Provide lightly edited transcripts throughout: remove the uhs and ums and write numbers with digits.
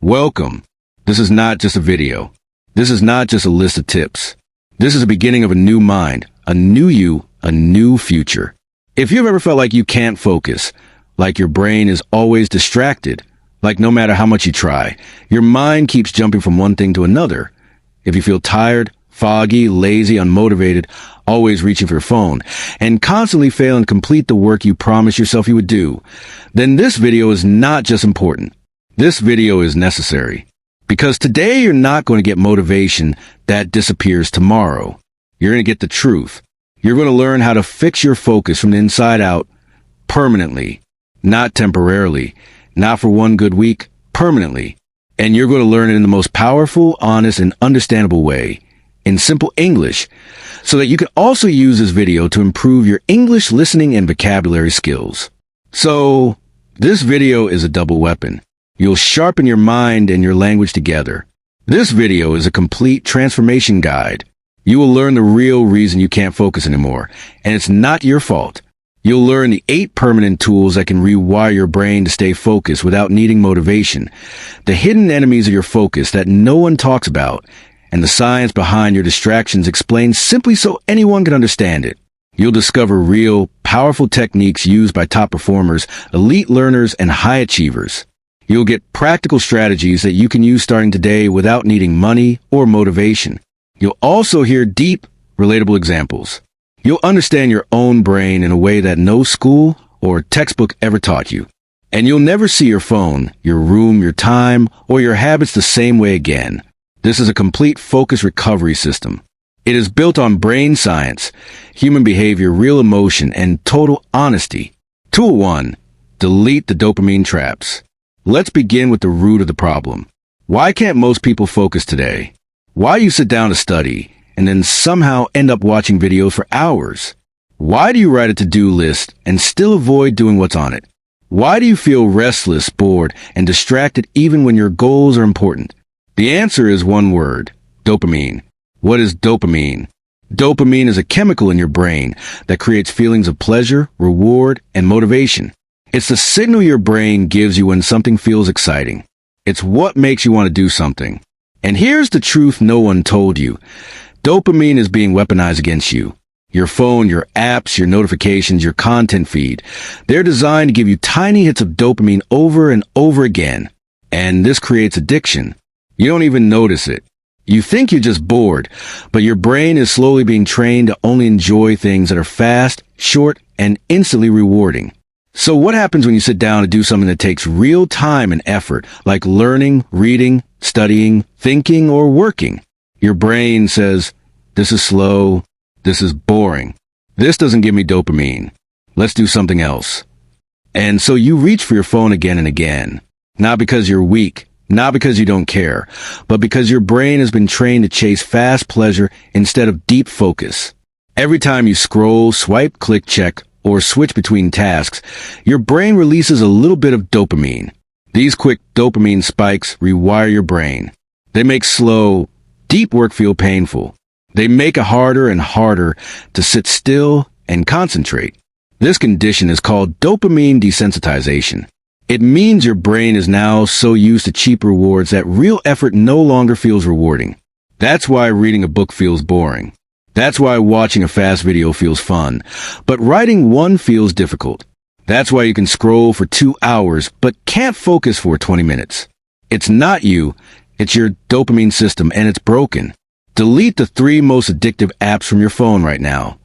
Welcome. This is not just a video. This is not just a list of tips. This is the beginning of a new mind, a new you, a new future. If you've ever felt like you can't focus, like your brain is always distracted, like no matter how much you try, your mind keeps jumping from one thing to another. If you feel tired, foggy, lazy, unmotivated, always reaching for your phone, and constantly failing to complete the work you promised yourself you would do, then this video is not just important. This video is necessary. Because today you're not going to get motivation that disappears tomorrow. You're going to get the truth. You're going to learn how to fix your focus from the inside out permanently, not temporarily, not for one good week, permanently. And you're going to learn it in the most powerful, honest, and understandable way, in simple English, so that you can also use this video to improve your English listening and vocabulary skills. So, this video is a double weapon. You'll sharpen your mind and your language together. This video is a complete transformation guide. You will learn the real reason you can't focus anymore, and it's not your fault. You'll learn the 8 permanent tools that can rewire your brain to stay focused without needing motivation, the hidden enemies of your focus that no one talks about, and the science behind your distractions explained simply so anyone can understand it. You'll discover real, powerful techniques used by top performers, elite learners, and high achievers. You'll get practical strategies that you can use starting today without needing money or motivation. You'll also hear deep, relatable examples. You'll understand your own brain in a way that no school or textbook ever taught you. And you'll never see your phone, your room, your time, or your habits the same way again. This is a complete focus recovery system. It is built on brain science, human behavior, real emotion, and total honesty. Tool 1. Delete the dopamine traps. Let's begin with the root of the problem. Why can't most people focus today? Why you sit down to study and then somehow end up watching videos for hours? Why do you write a to-do list and still avoid doing what's on it? Why do you feel restless, bored, and distracted even when your goals are important? The answer is one word: dopamine. What is dopamine? Dopamine is a chemical in your brain that creates feelings of pleasure, reward, and motivation. It's the signal your brain gives you when something feels exciting. It's what makes you want to do something. And here's the truth no one told you. Dopamine is being weaponized against you. Your phone, your apps, your notifications, your content feed. They're designed to give you tiny hits of dopamine over and over again. And this creates addiction. You don't even notice it. You think you're just bored, but your brain is slowly being trained to only enjoy things that are fast, short, and instantly rewarding. So what happens when you sit down to do something that takes real time and effort, like learning, reading, studying, thinking, or working? Your brain says, this is slow, this is boring, this doesn't give me dopamine, let's do something else. And so you reach for your phone again and again, not because you're weak, not because you don't care, but because your brain has been trained to chase fast pleasure instead of deep focus. Every time you scroll, swipe, click, check, or switch between tasks, your brain releases a little bit of dopamine. These quick dopamine spikes rewire your brain. They make slow, deep work feel painful. They make it harder and harder to sit still and concentrate. This condition is called dopamine desensitization. It means your brain is now so used to cheap rewards that real effort no longer feels rewarding. That's why reading a book feels boring. That's why watching a fast video feels fun, but writing one feels difficult. That's why you can scroll for 2 hours, but can't focus for 20 minutes. It's not you, it's your dopamine system, and it's broken. Delete the 3 most addictive apps from your phone right now.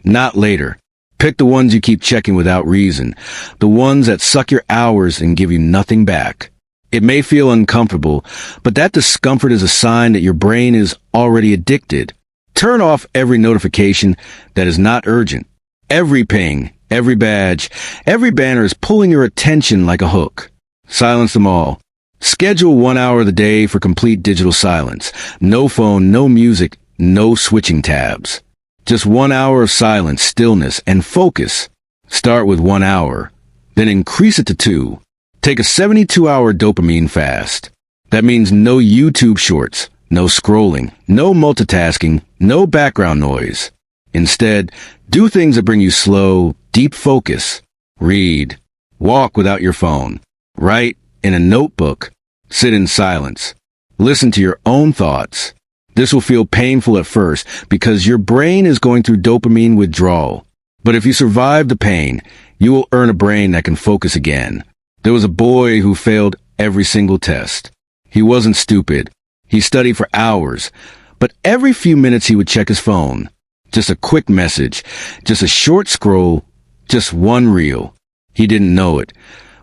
Not later. Pick the ones you keep checking without reason, the ones that suck your hours and give you nothing back. It may feel uncomfortable, but that discomfort is a sign that your brain is already addicted. Turn off every notification that is not urgent. Every ping, every badge, every banner is pulling your attention like a hook. Silence them all. Schedule 1 hour of the day for complete digital silence. No phone, no music, no switching tabs. Just 1 hour of silence, stillness, and focus. Start with 1 hour, then increase it to 2. Take a 72-hour dopamine fast. That means no YouTube shorts, no scrolling, no multitasking, no background noise. Instead, do things that bring you slow, deep focus. Read. Walk without your phone. Write in a notebook. Sit in silence. Listen to your own thoughts. This will feel painful at first because your brain is going through dopamine withdrawal. But if you survive the pain, you will earn a brain that can focus again. There was a boy who failed every single test. He wasn't stupid. He studied for hours, but every few minutes he would check his phone. Just a quick message, just a short scroll, just one reel. He didn't know it,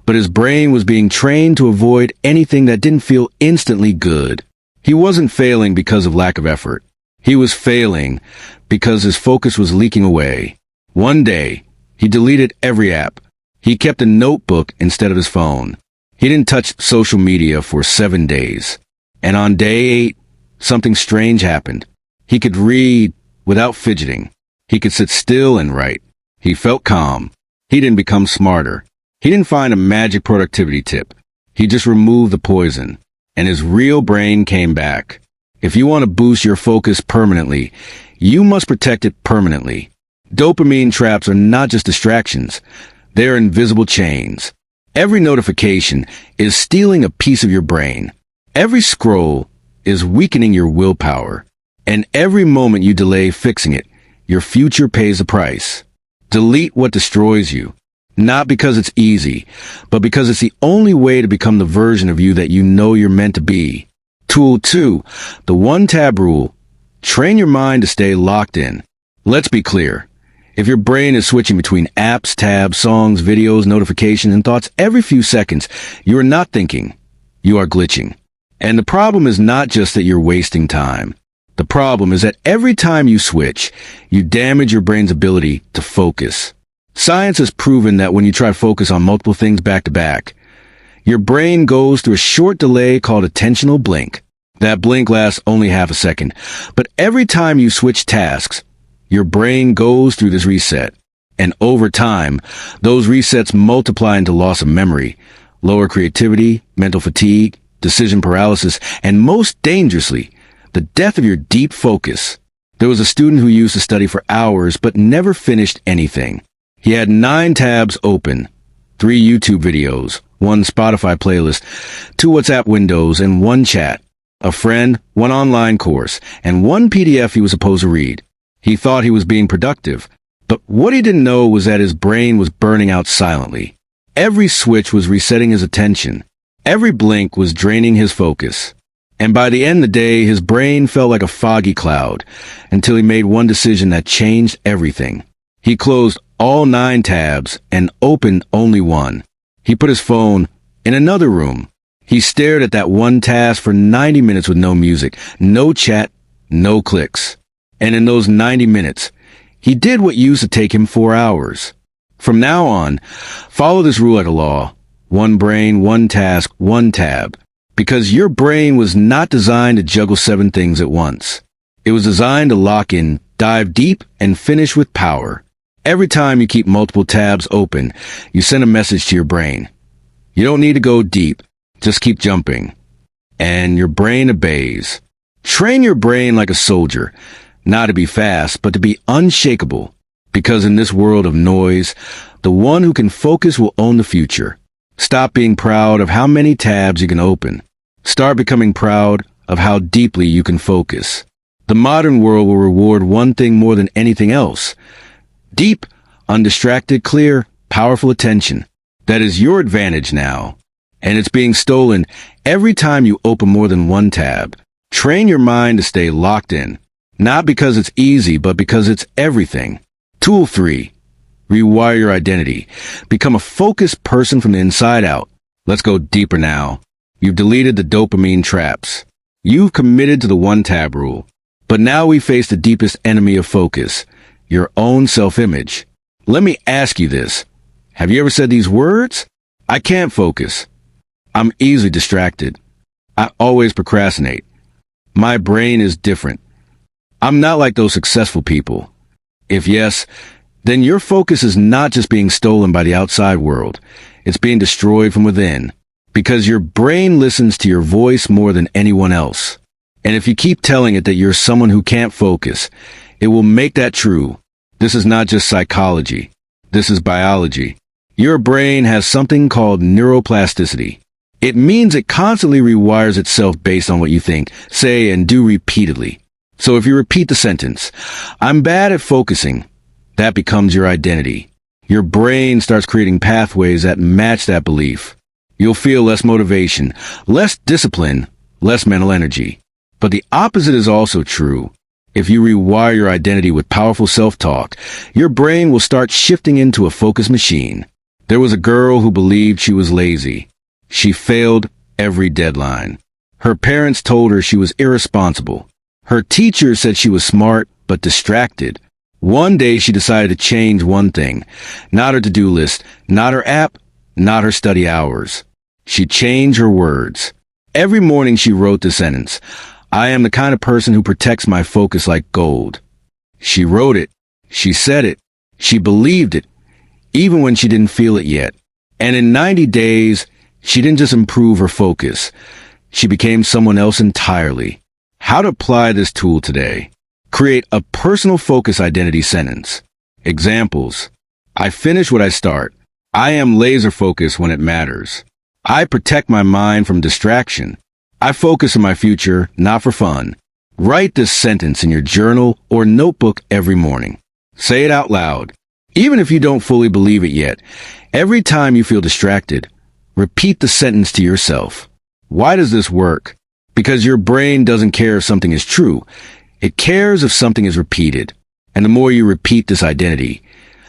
but his brain was being trained to avoid anything that didn't feel instantly good. He wasn't failing because of lack of effort. He was failing because his focus was leaking away. One day, he deleted every app. He kept a notebook instead of his phone. He didn't touch social media for 7 days. And on day 8, something strange happened. He could read without fidgeting. He could sit still and write. He felt calm. He didn't become smarter. He didn't find a magic productivity tip. He just removed the poison, and his real brain came back. If you want to boost your focus permanently, you must protect it permanently. Dopamine traps are not just distractions. They're invisible chains. Every notification is stealing a piece of your brain. Every scroll is weakening your willpower. And every moment you delay fixing it, your future pays a price. Delete what destroys you. Not because it's easy, but because it's the only way to become the version of you that you know you're meant to be. Tool 2, the one-tab rule. Train your mind to stay locked in. Let's be clear. If your brain is switching between apps, tabs, songs, videos, notifications, and thoughts every few seconds, you are not thinking. You are glitching. And the problem is not just that you're wasting time. The problem is that every time you switch, you damage your brain's ability to focus. Science has proven that when you try to focus on multiple things back to back, your brain goes through a short delay called attentional blink. That blink lasts only half a second. But every time you switch tasks, your brain goes through this reset. And over time, those resets multiply into loss of memory, lower creativity, mental fatigue, decision paralysis, and most dangerously, the death of your deep focus. There was a student who used to study for hours but never finished anything. He had 9 tabs open, 3 YouTube videos, 1 Spotify playlist, 2 WhatsApp windows, and 1 chat, a friend, 1 online course, and 1 PDF he was supposed to read. He thought he was being productive, but what he didn't know was that his brain was burning out silently. Every switch was resetting his attention. Every blink was draining his focus. And by the end of the day, his brain felt like a foggy cloud until he made one decision that changed everything. He closed all 9 tabs and opened only 1. He put his phone in another room. He stared at that one task for 90 minutes with no music, no chat, no clicks. And in those 90 minutes, he did what used to take him 4 hours. From now on, follow this rule like a law. 1 brain, 1 task, 1 tab. Because your brain was not designed to juggle 7 things at once. It was designed to lock in, dive deep, and finish with power. Every time you keep multiple tabs open, you send a message to your brain. You don't need to go deep. Just keep jumping. And your brain obeys. Train your brain like a soldier, not to be fast, but to be unshakable. Because in this world of noise, the one who can focus will own the future. Stop being proud of how many tabs you can open. Start becoming proud of how deeply you can focus. The modern world will reward one thing more than anything else. Deep, undistracted, clear, powerful attention. That is your advantage now. And it's being stolen every time you open more than 1 tab. Train your mind to stay locked in. Not because it's easy, but because it's everything. Tool 3. Rewire your identity. Become a focused person from the inside out. Let's go deeper now. You've deleted the dopamine traps. You've committed to the 1 tab rule. But now we face the deepest enemy of focus, your own self-image. Let me ask you this. Have you ever said these words? I can't focus. I'm easily distracted. I always procrastinate. My brain is different. I'm not like those successful people. If yes, then your focus is not just being stolen by the outside world. It's being destroyed from within. Because your brain listens to your voice more than anyone else. And if you keep telling it that you're someone who can't focus, it will make that true. This is not just psychology. This is biology. Your brain has something called neuroplasticity. It means it constantly rewires itself based on what you think, say, and do repeatedly. So if you repeat the sentence, "I'm bad at focusing," that becomes your identity. Your brain starts creating pathways that match that belief. You'll feel less motivation, less discipline, less mental energy. But the opposite is also true. If you rewire your identity with powerful self-talk, your brain will start shifting into a focus machine. There was a girl who believed she was lazy. She failed every deadline. Her parents told her she was irresponsible. Her teacher said she was smart but distracted. One day she decided to change one thing. Not her to-do list, not her app, not her study hours. She changed her words. Every morning she wrote the sentence, "I am the kind of person who protects my focus like gold." She wrote it. She said it. She believed it, even when she didn't feel it yet. And in 90 days, she didn't just improve her focus. She became someone else entirely. How to apply this tool today? Create a personal focus identity sentence. Examples. I finish what I start. I am laser focused when it matters. I protect my mind from distraction. I focus on my future, not for fun. Write this sentence in your journal or notebook every morning. Say it out loud. Even if you don't fully believe it yet, every time you feel distracted, repeat the sentence to yourself. Why does this work? Because your brain doesn't care if something is true. It cares if something is repeated. And the more you repeat this identity,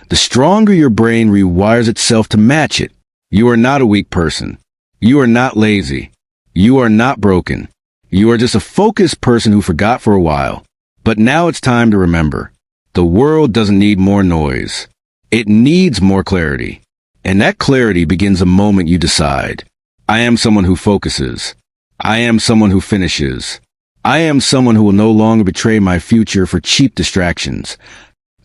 the stronger your brain rewires itself to match it. You are not a weak person. You are not lazy. You are not broken. You are just a focused person who forgot for a while. But now it's time to remember. The world doesn't need more noise. It needs more clarity. And that clarity begins the moment you decide. I am someone who focuses. I am someone who finishes. I am someone who will no longer betray my future for cheap distractions.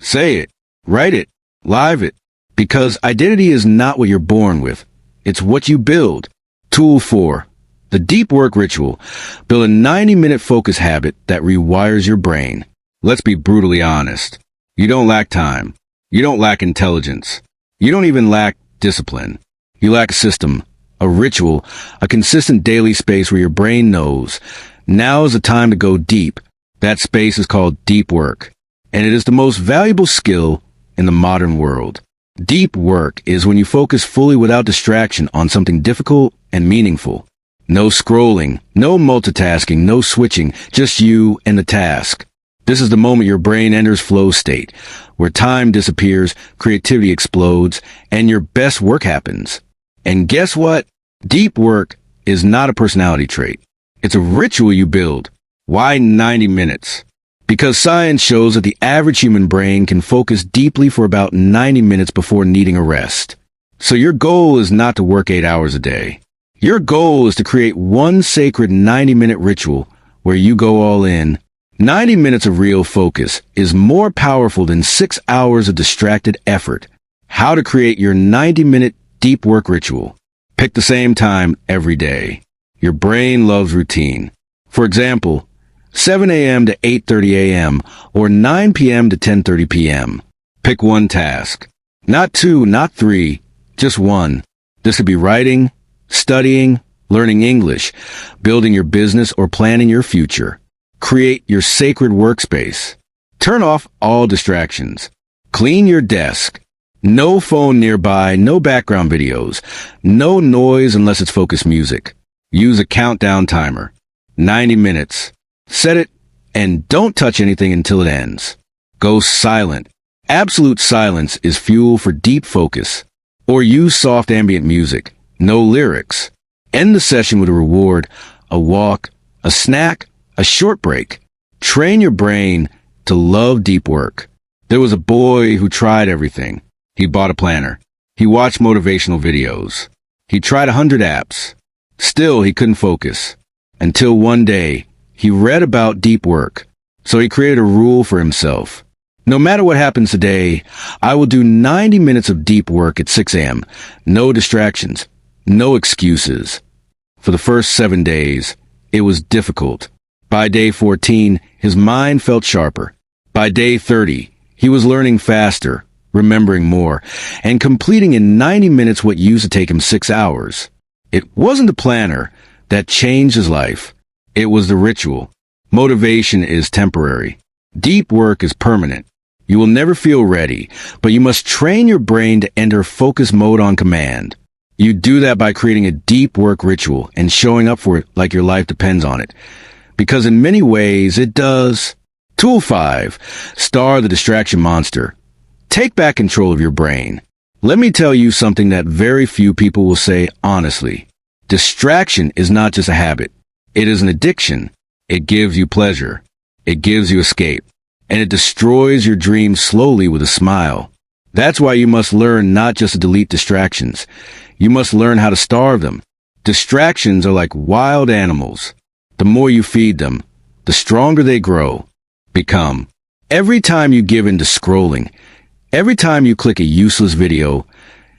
Say it. Write it. Live it. Because identity is not what you're born with. It's what you build. Tool 4. The deep work ritual. Build a 90-minute focus habit that rewires your brain. Let's be brutally honest. You don't lack time. You don't lack intelligence. You don't even lack discipline. You lack a system, a ritual, a consistent daily space where your brain knows now is the time to go deep. That space is called deep work, and it is the most valuable skill in the modern world. Deep work is when you focus fully without distraction on something difficult and meaningful. No scrolling, no multitasking, no switching, just you and the task. This is the moment your brain enters flow state, where time disappears, creativity explodes, and your best work happens. And guess what? Deep work is not a personality trait. It's a ritual you build. Why 90 minutes? Because science shows that the average human brain can focus deeply for about 90 minutes before needing a rest. So your goal is not to work 8 hours a day. Your goal is to create one sacred 90-minute ritual where you go all in. 90 minutes of real focus is more powerful than 6 hours of distracted effort. How to create your 90-minute deep work ritual. Pick the same time every day. Your brain loves routine. For example, 7 a.m. to 8:30 a.m. or 9 p.m. to 10:30 p.m. Pick one task. Not two, not three, just one. This could be writing, studying, learning English, building your business, or planning your future. Create your sacred workspace. Turn off all distractions. Clean your desk. No phone nearby, no background videos, no noise unless it's focused music. Use a countdown timer. 90 minutes. Set it, and don't touch anything until it ends. Go silent. Absolute silence is fuel for deep focus. Or use soft ambient music. No lyrics. End the session with a reward, a walk, a snack, a short break. Train your brain to love deep work. There was a boy who tried everything. He bought a planner. He watched motivational videos. He tried 100 apps. Still, he couldn't focus. Until one day, he read about deep work. So he created a rule for himself. No matter what happens today, I will do 90 minutes of deep work at 6 a.m. No distractions. No excuses. For the first 7 days, it was difficult. By day 14, his mind felt sharper. By day 30, he was learning faster, remembering more, and completing in 90 minutes what used to take him 6 hours. It wasn't the planner that changed his life. It was the ritual. Motivation is temporary. Deep work is permanent. You will never feel ready, but you must train your brain to enter focus mode on command. You do that by creating a deep work ritual and showing up for it like your life depends on it. Because in many ways, it does. Tool 5. Star the distraction monster. Take back control of your brain. Let me tell you something that very few people will say honestly. Distraction is not just a habit. It is an addiction. It gives you pleasure. It gives you escape. And it destroys your dreams slowly with a smile. That's why you must learn not just to delete distractions. You must learn how to starve them. Distractions are like wild animals. The more you feed them, the stronger they grow, become. Every time you give in to scrolling, every time you click a useless video,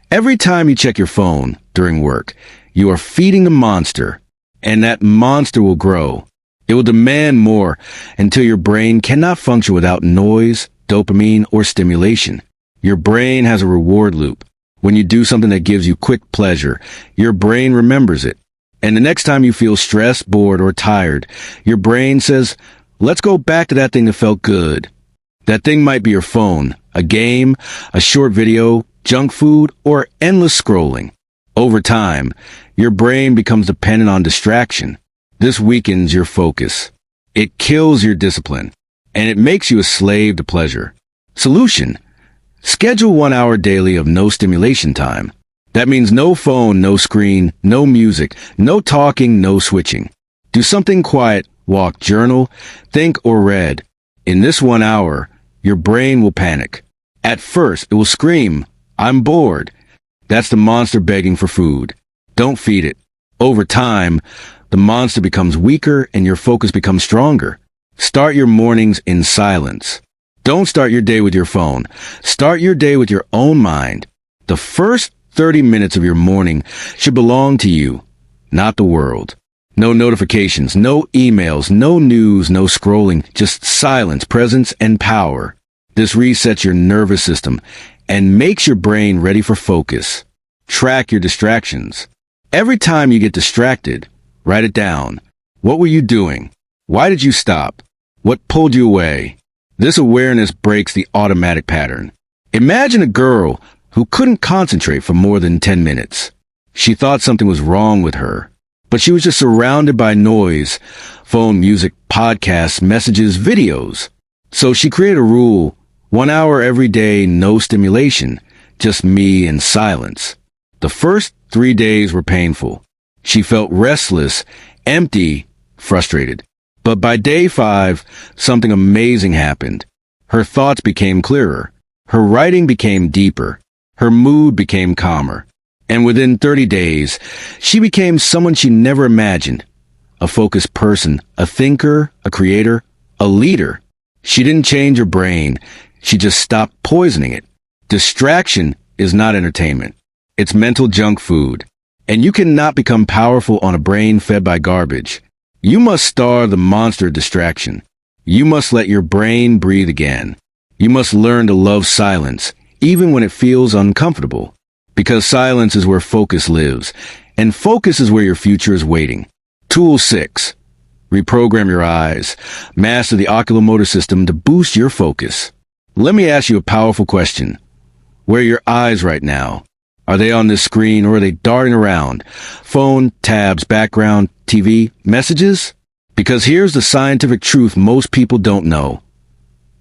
every time you check your phone during work, you are feeding the monster, and that monster will grow. It will demand more until your brain cannot function without noise, dopamine, or stimulation. Your brain has a reward loop. When you do something that gives you quick pleasure, your brain remembers it. And the next time you feel stressed, bored, or tired, your brain says, let's go back to that thing that felt good. That thing might be your phone, a game, a short video, junk food, or endless scrolling. Over time, your brain becomes dependent on distraction. This weakens your focus. It kills your discipline, and it makes you a slave to pleasure. Solution: schedule 1 hour daily of no stimulation time. That means no phone, no screen, no music, no talking, no switching. Do something quiet, walk, journal, think, or read. In this 1 hour, your brain will panic. At first, it will scream, I'm bored. That's the monster begging for food. Don't feed it. Over time, the monster becomes weaker and your focus becomes stronger. Start your mornings in silence. Don't start your day with your phone. Start your day with your own mind. The first 30 minutes of your morning should belong to you, not the world. No notifications, no emails, no news, no scrolling, just silence, presence, and power. This resets your nervous system and makes your brain ready for focus. Track your distractions. Every time you get distracted, write it down. What were you doing? Why did you stop? What pulled you away? This awareness breaks the automatic pattern. Imagine a girl who couldn't concentrate for more than 10 minutes. She thought something was wrong with her, but she was just surrounded by noise, phone, music, podcasts, messages, videos. So she created a rule: 1 hour every day, no stimulation, just me and silence. The first 3 days were painful. She felt restless, empty, frustrated. But by day 5, something amazing happened. Her thoughts became clearer. Her writing became deeper. Her mood became calmer. And within 30 days, she became someone she never imagined. A focused person, a thinker, a creator, a leader. She didn't change her brain. She just stopped poisoning it. Distraction is not entertainment. It's mental junk food. And you cannot become powerful on a brain fed by garbage. You must starve the monster of distraction. You must let your brain breathe again. You must learn to love silence, even when it feels uncomfortable. Because silence is where focus lives, and focus is where your future is waiting. Tool 6. Reprogram your eyes. Master the oculomotor system to boost your focus. Let me ask you a powerful question. Where are your eyes right now? Are they on this screen or are they darting around? Phone, tabs, background, TV, messages? Because here's the scientific truth most people don't know.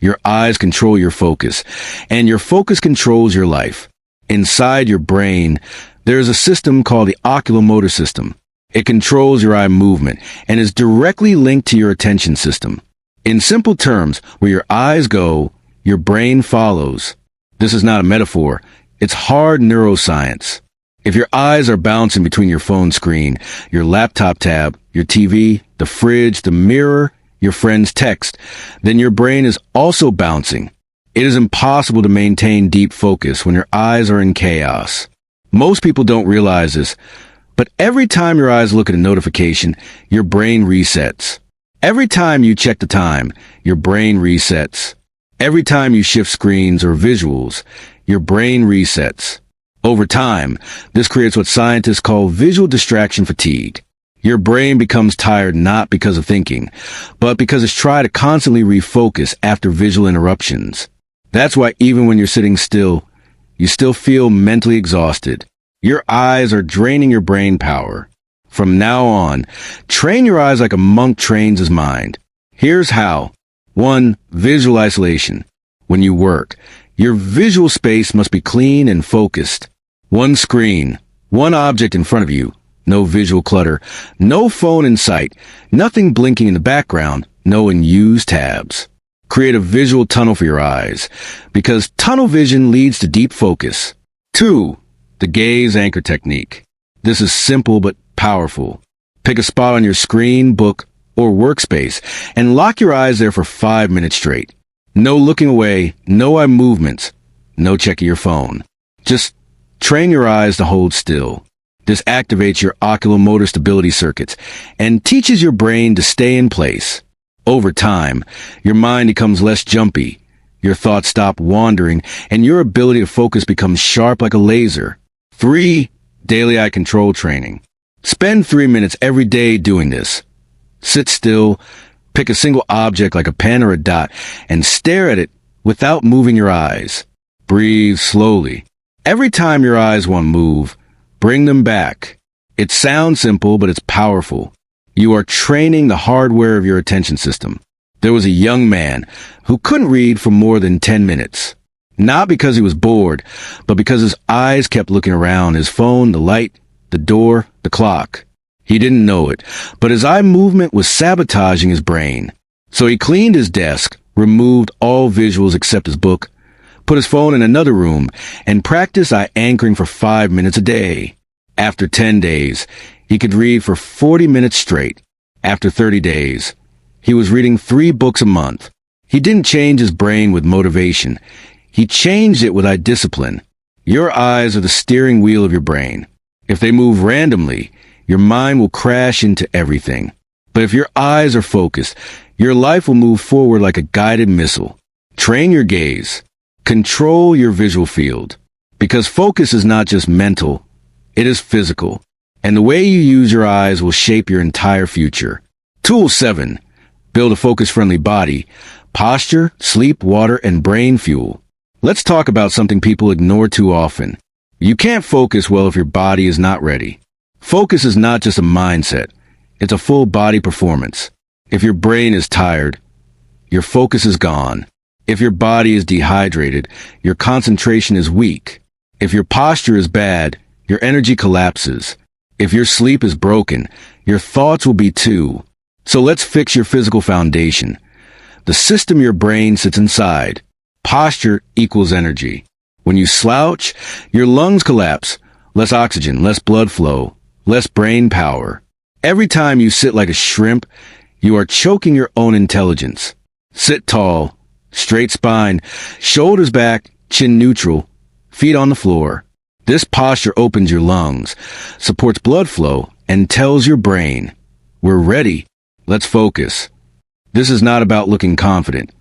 Your eyes control your focus, and your focus controls your life. Inside your brain, there is a system called the oculomotor system. It controls your eye movement and is directly linked to your attention system. In simple terms, where your eyes go, your brain follows. This is not a metaphor. It's hard neuroscience. If your eyes are bouncing between your phone screen, your laptop tab, your TV, the fridge, the mirror, your friend's text, then your brain is also bouncing. It is impossible to maintain deep focus when your eyes are in chaos. Most people don't realize this, but every time your eyes look at a notification, your brain resets. Every time you check the time, your brain resets. Every time you shift screens or visuals, your brain resets. Over time, this creates what scientists call visual distraction fatigue. Your brain becomes tired not because of thinking, but because it's trying to constantly refocus after visual interruptions. That's why even when you're sitting still, you still feel mentally exhausted. Your eyes are draining your brain power. From now on, train your eyes like a monk trains his mind. Here's how. 1. Visual isolation. When you work, your visual space must be clean and focused. One screen, one object in front of you, no visual clutter, no phone in sight, nothing blinking in the background, no unused tabs. Create a visual tunnel for your eyes, because tunnel vision leads to deep focus. 2. The gaze anchor technique. This is simple but powerful. Pick a spot on your screen, book, or workspace, and lock your eyes there for 5 minutes straight. No looking away, no eye movements, no checking your phone. Just train your eyes to hold still. This activates your oculomotor stability circuits and teaches your brain to stay in place. Over time, your mind becomes less jumpy, your thoughts stop wandering, and your ability to focus becomes sharp like a laser. 3. Daily eye control training. Spend 3 minutes every day doing this. Sit still, pick a single object like a pen or a dot, and stare at it without moving your eyes. Breathe slowly. Every time your eyes want to move, bring them back. It sounds simple, but it's powerful. You are training the hardware of your attention system. There was a young man who couldn't read for more than 10 minutes. Not because he was bored, but because his eyes kept looking around, his phone, the light, the door, the clock. He didn't know it, but his eye movement was sabotaging his brain. So he cleaned his desk, removed all visuals except his book, put his phone in another room, and practiced eye anchoring for 5 minutes a day. After 10 days, he could read for 40 minutes straight. After 30 days, he was reading 3 books a month. He didn't change his brain with motivation. He changed it with eye discipline. Your eyes are the steering wheel of your brain. If they move randomly, your mind will crash into everything. But if your eyes are focused, your life will move forward like a guided missile. Train your gaze. Control your visual field. Because focus is not just mental, it is physical. And the way you use your eyes will shape your entire future. Tool 7. Build a focus-friendly body. Posture, sleep, water, and brain fuel. Let's talk about something people ignore too often. You can't focus well if your body is not ready. Focus is not just a mindset. It's a full body performance. If your brain is tired, your focus is gone. If your body is dehydrated, your concentration is weak. If your posture is bad, your energy collapses. If your sleep is broken, your thoughts will be too. So let's fix your physical foundation. The system your brain sits inside. Posture equals energy. When you slouch, your lungs collapse. Less oxygen, less blood flow, less brain power. Every time you sit like a shrimp, you are choking your own intelligence. Sit tall, straight spine, shoulders back, chin neutral, feet on the floor. This posture opens your lungs, supports blood flow, and tells your brain, we're ready, let's focus. This is not about looking confident.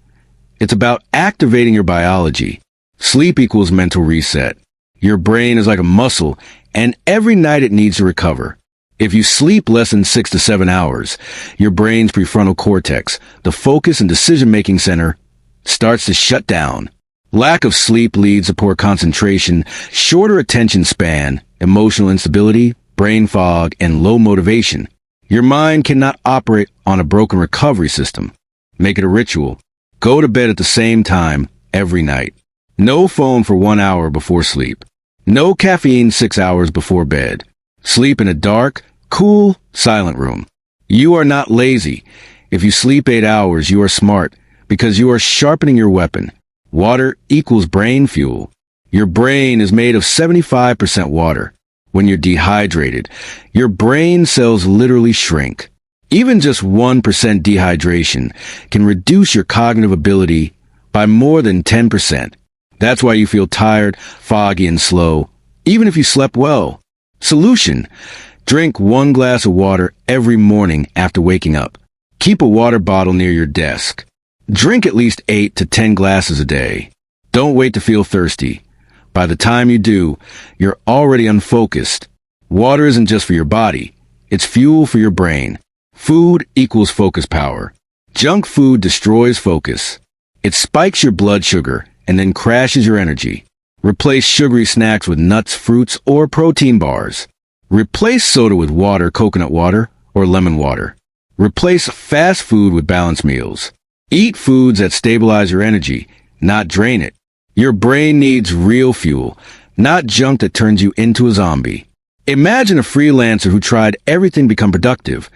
It's about activating your biology. Sleep equals mental reset. Your brain is like a muscle, and every night it needs to recover. If you sleep less than 6 to 7 hours, your brain's prefrontal cortex, the focus and decision-making center, starts to shut down. Lack of sleep leads to poor concentration, shorter attention span, emotional instability, brain fog, and low motivation. Your mind cannot operate on a broken recovery system. Make it a ritual. Go to bed at the same time every night. No phone for 1 hour before sleep. No caffeine 6 hours before bed. Sleep in a dark, cool, silent room. You are not lazy. If you sleep 8 hours, you are smart because you are sharpening your weapon. Water equals brain fuel. Your brain is made of 75% water. When you're dehydrated, your brain cells literally shrink. Even just 1% dehydration can reduce your cognitive ability by more than 10%. That's why you feel tired, foggy, and slow, even if you slept well. Solution: drink 1 glass of water every morning after waking up. Keep a water bottle near your desk. Drink at least 8 to 10 glasses a day. Don't wait to feel thirsty. By the time you do, you're already unfocused. Water isn't just for your body. It's fuel for your brain. Food equals focus power. Junk food destroys focus. It spikes your blood sugar and then crashes your energy. Replace sugary snacks with nuts, fruits, or protein bars. Replace soda with water, coconut water, or lemon water. Replace fast food with balanced meals. Eat foods that stabilize your energy, not drain it. Your brain needs real fuel, not junk that turns you into a zombie. Imagine a freelancer who tried everything to become productive.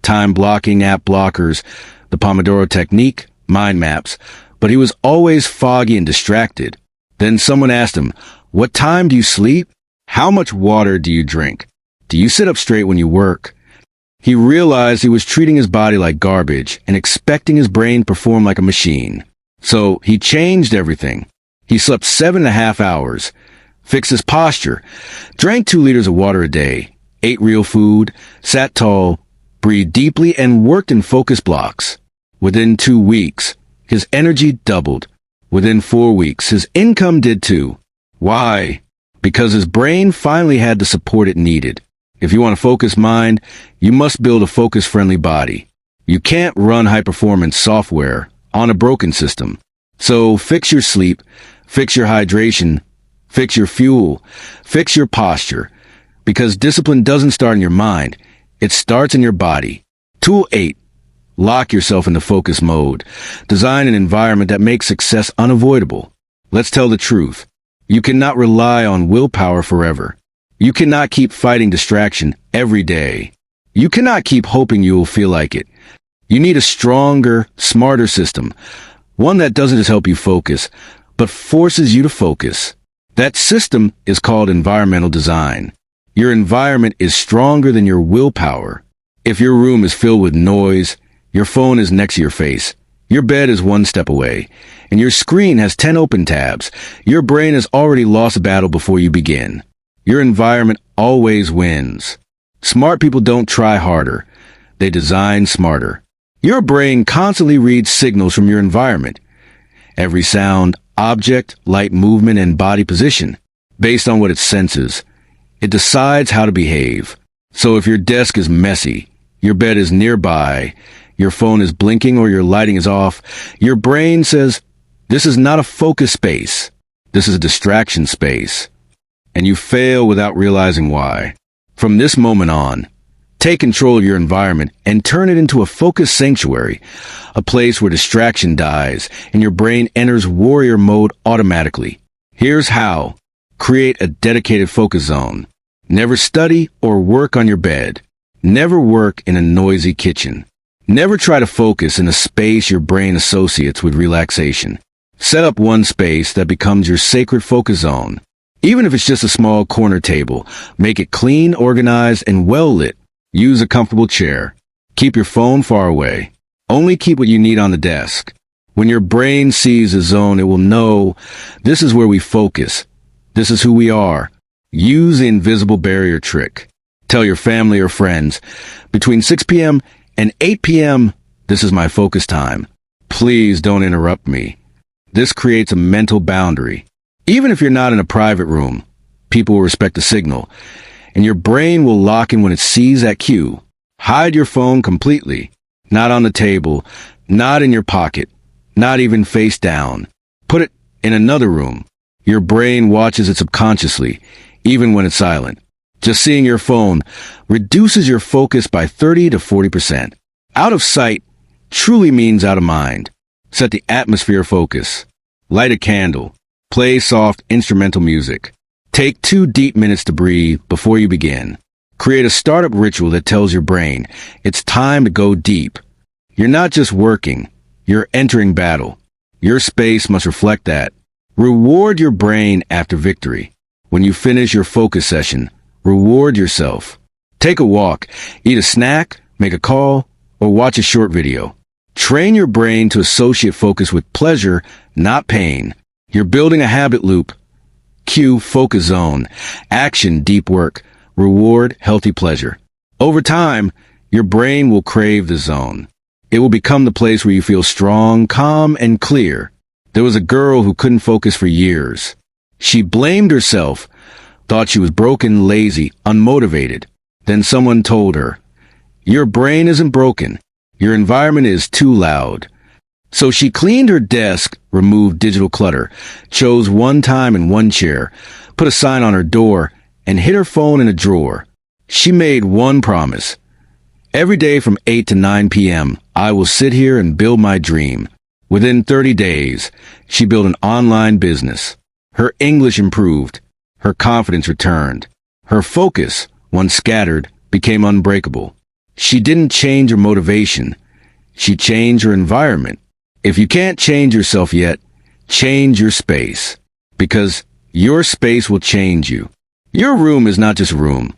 Time blocking, app blockers, the Pomodoro technique, mind maps, but he was always foggy and distracted. Then someone asked him, "What time do you sleep? How much water do you drink? Do you sit up straight when you work?" He realized he was treating his body like garbage and expecting his brain to perform like a machine. So he changed everything. He slept 7.5 hours, fixed his posture, drank 2 liters of water a day, ate real food, sat tall, breathed deeply, and worked in focus blocks. Within 2 weeks, his energy doubled. Within 4 weeks, his income did too. Why? Because his brain finally had the support it needed. If you want a focused mind, you must build a focus-friendly body. You can't run high-performance software on a broken system. So fix your sleep, fix your hydration, fix your fuel, fix your posture. Because discipline doesn't start in your mind, it starts in your body. Tool 8. Lock yourself into focus mode. Design an environment that makes success unavoidable. Let's tell the truth. You cannot rely on willpower forever. You cannot keep fighting distraction every day. You cannot keep hoping you will feel like it. You need a stronger, smarter system. One that doesn't just help you focus, but forces you to focus. That system is called environmental design. Your environment is stronger than your willpower. If your room is filled with noise, your phone is next to your face, your bed is 1 step away, and your screen has 10 open tabs, your brain has already lost a battle before you begin. Your environment always wins. Smart people don't try harder. They design smarter. Your brain constantly reads signals from your environment. Every sound, object, light movement, and body position, based on what it senses. It decides how to behave. So if your desk is messy, your bed is nearby, your phone is blinking, or your lighting is off, your brain says, "This is not a focus space. This is a distraction space." And you fail without realizing why. From this moment on, take control of your environment and turn it into a focus sanctuary, a place where distraction dies and your brain enters warrior mode automatically. Here's how. Create a dedicated focus zone. Never study or work on your bed. Never work in a noisy kitchen. Never try to focus in a space your brain associates with relaxation. Set up one space that becomes your sacred focus zone. Even if it's just a small corner table, make it clean, organized, and well-lit. Use a comfortable chair. Keep your phone far away. Only keep what you need on the desk. When your brain sees a zone, it will know this is where we focus. This is who we are. Use the invisible barrier trick. Tell your family or friends, between 6 p.m. and 8 p.m., this is my focus time. Please don't interrupt me. This creates a mental boundary. Even if you're not in a private room, people will respect the signal, and your brain will lock in when it sees that cue. Hide your phone completely. Not on the table, not in your pocket, not even face down. Put it in another room. Your brain watches it subconsciously, even when it's silent. Just seeing your phone reduces your focus by 30 to 40%. Out of sight truly means out of mind. Set the atmosphere of focus. Light a candle. Play soft instrumental music. Take 2 deep minutes to breathe before you begin. Create a startup ritual that tells your brain it's time to go deep. You're not just working, you're entering battle. Your space must reflect that. Reward your brain after victory. When you finish your focus session, reward yourself. Take a walk, eat a snack, make a call, or watch a short video. Train your brain to associate focus with pleasure, not pain. You're building a habit loop. Cue, focus zone. Action, deep work. Reward, healthy pleasure. Over time, your brain will crave the zone. It will become the place where you feel strong, calm, and clear. There was a girl who couldn't focus for years. She blamed herself, thought she was broken, lazy, unmotivated. Then someone told her, "Your brain isn't broken. Your environment is too loud." So she cleaned her desk, removed digital clutter, chose one time and one chair, put a sign on her door, and hid her phone in a drawer. She made one promise. Every day from 8 to 9 p.m., I will sit here and build my dream. Within 30 days, she built an online business. Her English improved. Her confidence returned. Her focus, once scattered, became unbreakable. She didn't change her motivation. She changed her environment. If you can't change yourself yet, change your space. Because your space will change you. Your room is not just a room.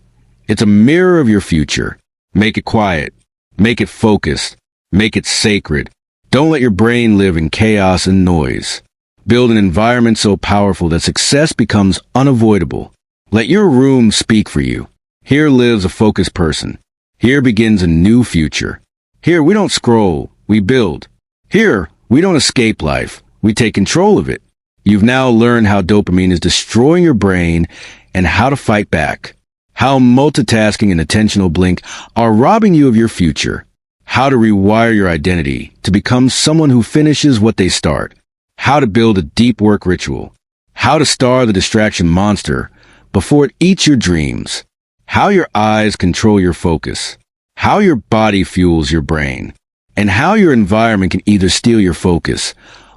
It's a mirror of your future. Make it quiet. Make it focused. Make it sacred. Don't let your brain live in chaos and noise. Build an environment so powerful that success becomes unavoidable. Let your room speak for you. Here lives a focused person. Here begins a new future. Here we don't scroll, we build. Here we don't escape life, we take control of it. You've now learned how dopamine is destroying your brain and how to fight back. How multitasking and attentional blink are robbing you of your future. How to rewire your identity to become someone who finishes what they start. How to build a deep work ritual. How to starve the distraction monster before it eats your dreams. How your eyes control your focus. How your body fuels your brain. And how your environment can either steal your focus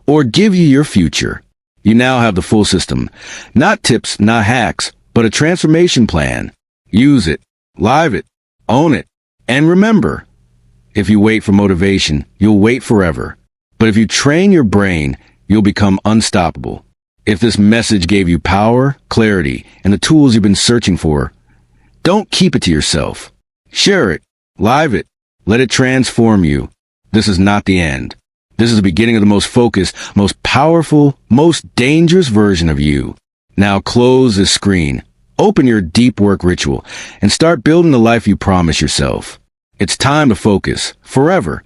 or give you your future. You now have the full system. Not tips, not hacks, but a transformation plan. Use it, live it, own it. And remember, if you wait for motivation, you'll wait forever. But if you train your brain, you'll become unstoppable. If this message gave you power, clarity, and the tools you've been searching for, don't keep it to yourself. Share it, live it, let it transform you. This is not the end. This is the beginning of the most focused, most powerful, most dangerous version of you. Now close this screen, open your deep work ritual, and start building the life you promise yourself. It's time to focus, forever.